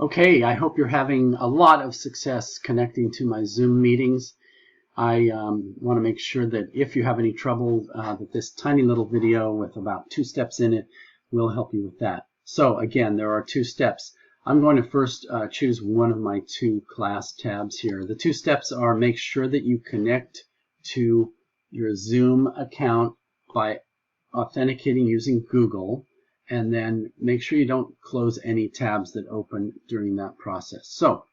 Okay, I hope you're having a lot of success connecting to my Zoom meetings. I want to make sure that if you have any trouble, that this tiny little video with about 2 steps in it will help you with that. So again, there are 2 steps. I'm going to first choose one of my 2 class tabs here. The 2 steps are: make sure that you connect to your Zoom account by authenticating using Google, and then make sure you don't close any tabs that open during that process. So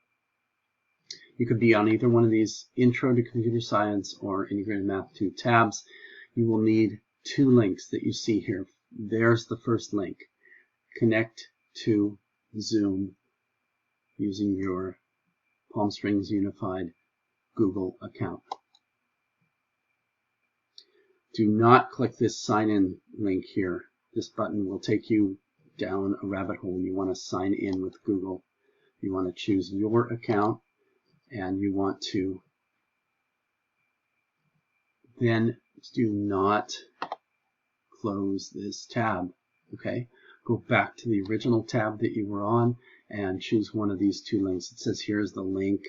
you could be on either one of these Intro to Computer Science or Integrated Math 2 tabs. You will need 2 links that you see here. There's the first link. Connect to Zoom using your Palm Springs Unified Google account. Do not click this sign in link here. This button will take you down a rabbit hole. You want to sign in with Google. You want to choose your account, and you want to then do not close this tab. Okay, go back to the original tab that you were on and choose one of these 2 links. It says here's the link.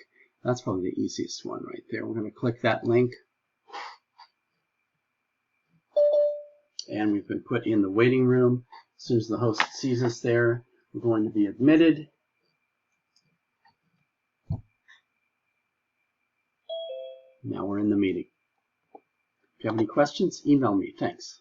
That's probably the easiest one right there. We're going to click that link, and we've been put in the waiting room. As soon as the host sees us there, we're going to be admitted. Now we're in the meeting. If you have any questions, email me. Thanks.